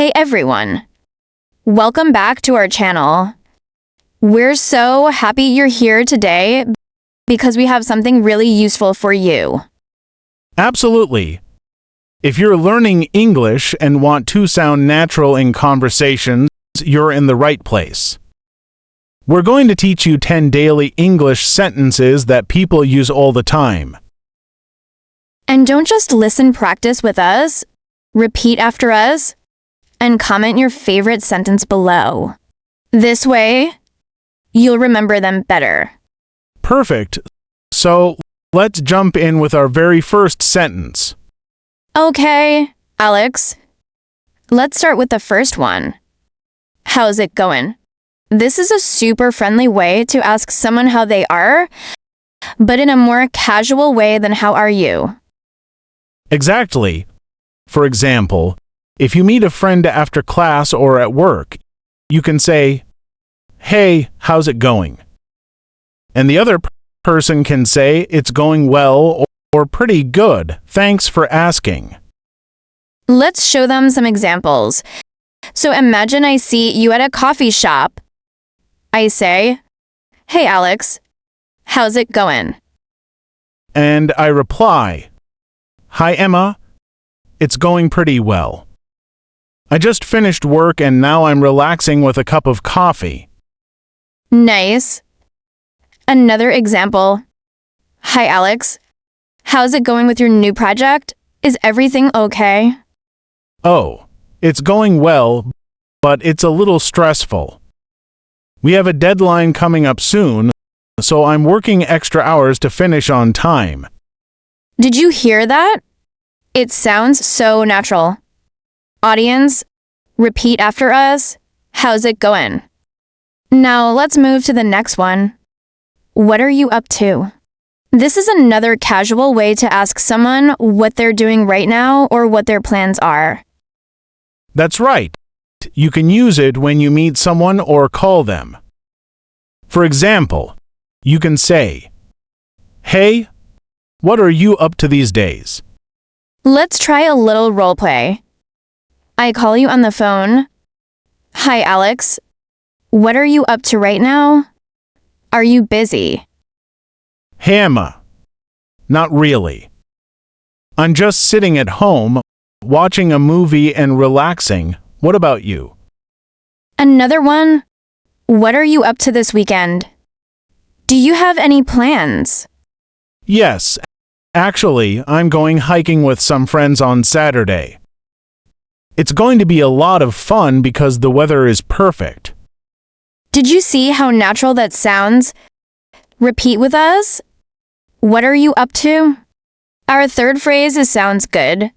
Hey everyone! Welcome back to our channel. We're so happy you're here today because we have something really useful for you. Absolutely. If you're learning English and want to sound natural in conversations, you're in the right place. We're going to teach you 10 daily English sentences that people use all the time. And don't just practice with us, repeat after us, and comment your favorite sentence below. This way, you'll remember them better. Perfect. So, let's jump in with our very first sentence. Okay, Alex. Let's start with the first one. How's it going? This is a super friendly way to ask someone how they are, but in a more casual way than how are you. Exactly. For example, if you meet a friend after class or at work, you can say, "Hey, how's it going?" And the other person can say, "It's going well," or "Pretty good, thanks for asking." Let's show them some examples. So imagine I see you at a coffee shop. I say, "Hey Alex, how's it going?" And I reply, "Hi Emma, it's going pretty well. I just finished work and now I'm relaxing with a cup of coffee." Nice. Another example. "Hi Alex, how's it going with your new project? Is everything okay?" "Oh, it's going well, but it's a little stressful. We have a deadline coming up soon, so I'm working extra hours to finish on time." Did you hear that? It sounds so natural. Audience, repeat after us. How's it going? Now let's move to the next one. What are you up to? This is another casual way to ask someone what they're doing right now or what their plans are. That's right. You can use it when you meet someone or call them. For example, you can say, "Hey, what are you up to these days?" Let's try a little role play. I call you on the phone. "Hi, Alex. What are you up to right now? Are you busy?" "Hey Emma, not really. I'm just sitting at home, watching a movie and relaxing. What about you?" Another one. What are you up to this weekend? Do you have any plans? "Yes, actually, I'm going hiking with some friends on Saturday. It's going to be a lot of fun because the weather is perfect." Did you see how natural that sounds? Repeat with us. What are you up to? Our third phrase is sounds good.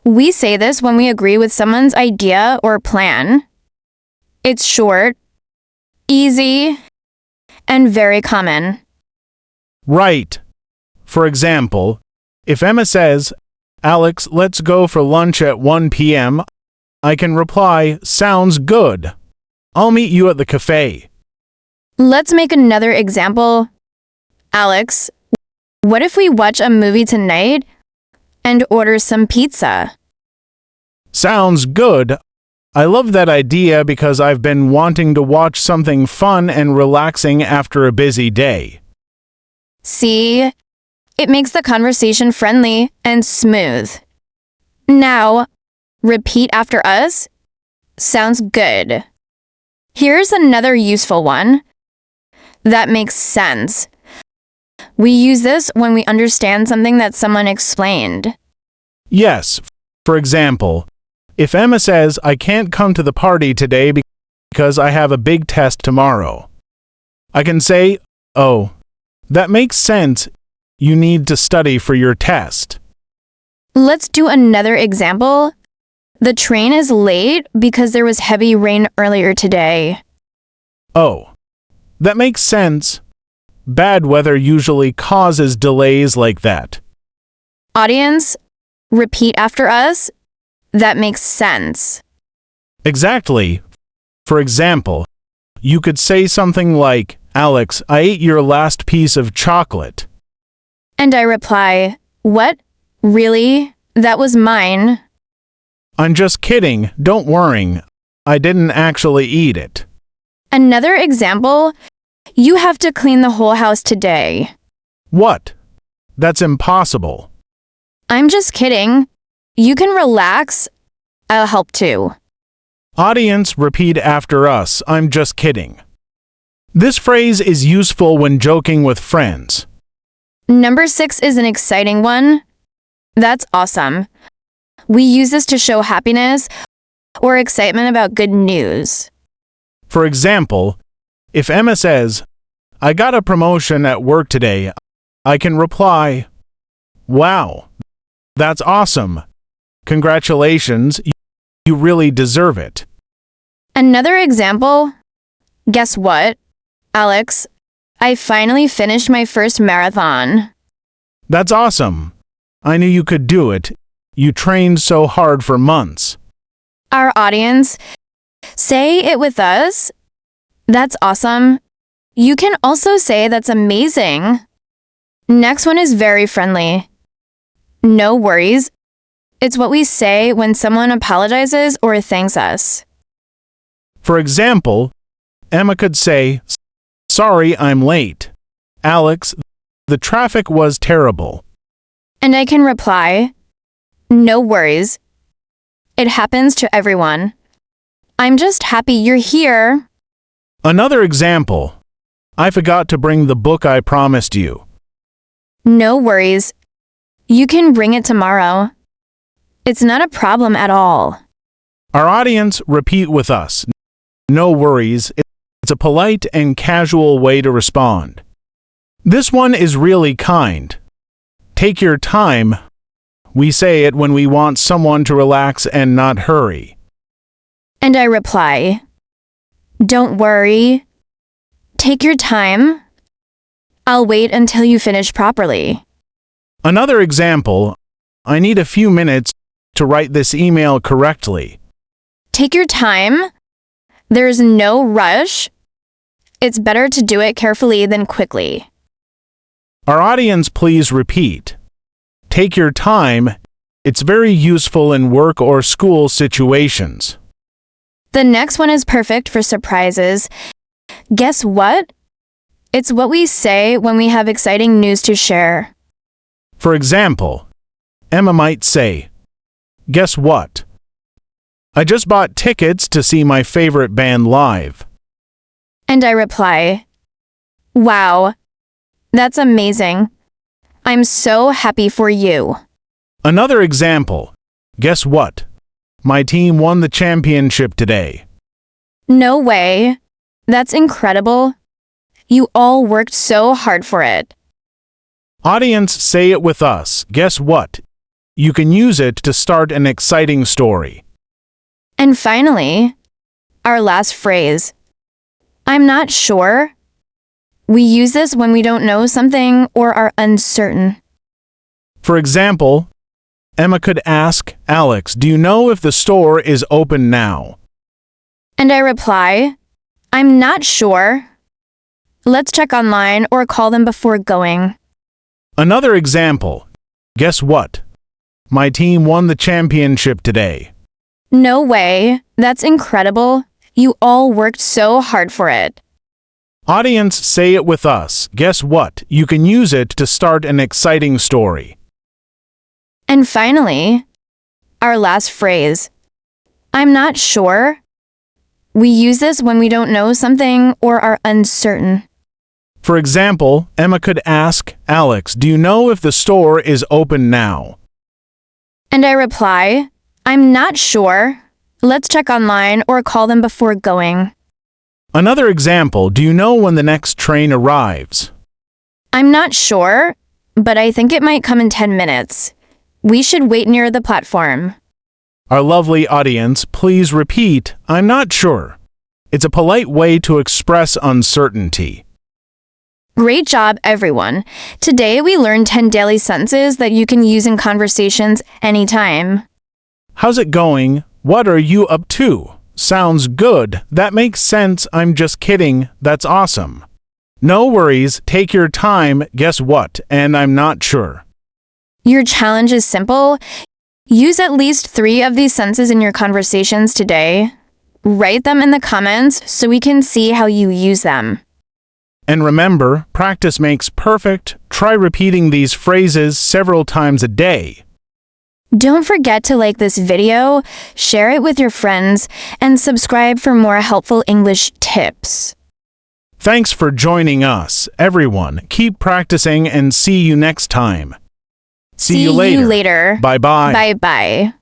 We say this when we agree with someone's idea or plan. It's short, easy, and very common. Right. For example, if Emma says, "Alex, let's go for lunch at 1 p.m., I can reply, "Sounds good. I'll meet you at the cafe." Let's make another example. Alex, what if we watch a movie tonight and order some pizza? "Sounds good. I love that idea because I've been wanting to watch something fun and relaxing after a busy day." See? It makes the conversation friendly and smooth. Now, repeat after us. Sounds good. Here's another useful one. That makes sense. We use this when we understand something that someone explained. Yes. For example, if Emma says, "I can't come to the party today because I have a big test tomorrow," I can say, "Oh, that makes sense. You need to study for your test." Let's do another example. The train is late because there was heavy rain earlier today. "Oh, that makes sense. Bad weather usually causes delays like that." Audience, repeat after us. That makes sense. Exactly. For example, you could say something like, "Alex, I ate your last piece of chocolate." And I reply, "What? Really? That was mine." I'm just kidding, don't worry. I didn't actually eat it. Another example, you have to clean the whole house today. What? That's impossible. I'm just kidding. You can relax. I'll help too. Audience, repeat after us, I'm just kidding. This phrase is useful when joking with friends. Number 6 is an exciting one. That's awesome. We use this to show happiness or excitement about good news. For example, if Emma says, I got a promotion at work today, I can reply, wow, that's awesome. Congratulations, you really deserve it. Another example, guess what, Alex? I finally finished my first marathon. That's awesome. I knew you could do it. You trained so hard for months. Our audience, say it with us. That's awesome. You can also say that's amazing. Next one is very friendly. No worries. It's what we say when someone apologizes or thanks us. For example, Emma could say, sorry, I'm late. Alex, the traffic was terrible. And I can reply, no worries. It happens to everyone. I'm just happy you're here. Another example, I forgot to bring the book I promised you. No worries. You can bring it tomorrow. It's not a problem at all. Our audience, repeat with us. No worries. It's a polite and casual way to respond. This one is really kind. Take your time. We say it when we want someone to relax and not hurry. And I reply, don't worry. Take your time. I'll wait until you finish properly. Another example, I need a few minutes to write this email correctly. Take your time. There's no rush. It's better to do it carefully than quickly. Our audience, please repeat. Take your time. It's very useful in work or school situations. The next one is perfect for surprises. Guess what? It's what we say when we have exciting news to share. For example, Emma might say, guess what? I just bought tickets to see my favorite band live. And I reply, wow, that's amazing. I'm so happy for you. Another example, guess what? My team won the championship today. No way. That's incredible. You all worked so hard for it. Audience, say it with us. Guess what? You can use it to start an exciting story. And finally, our last phrase, I'm not sure. We use this when we don't know something or are uncertain. For example, Emma could ask Alex, do you know if the store is open now? And I reply, I'm not sure. Let's check online or call them before going. Another example, guess what? My team won the championship today. No way. That's incredible. You all worked so hard for it. Audience, say it with us. Guess what? You can use it to start an exciting story. And finally, our last phrase, I'm not sure. We use this when we don't know something or are uncertain. For example, Emma could ask Alex, do you know if the store is open now? And I reply, I'm not sure. Let's check online or call them before going. Another example, do you know when the next train arrives? I'm not sure, but I think it might come in 10 minutes. We should wait near the platform. Our lovely audience, please repeat, I'm not sure. It's a polite way to express uncertainty. Great job, everyone. Today we learned 10 daily sentences that you can use in conversations anytime. How's it going? What are you up to? Sounds good. That makes sense. I'm just kidding. That's awesome. No worries. Take your time. Guess what? And I'm not sure. Your challenge is simple. Use at least 3 of these sentences in your conversations today. Write them in the comments so we can see how you use them. And remember, practice makes perfect. Try repeating these phrases several times a day. Don't forget to like this video, share it with your friends, and subscribe for more helpful English tips. Thanks for joining us, everyone. Keep practicing and see you next time. See you later. Bye-bye. Bye-bye. Bye-bye.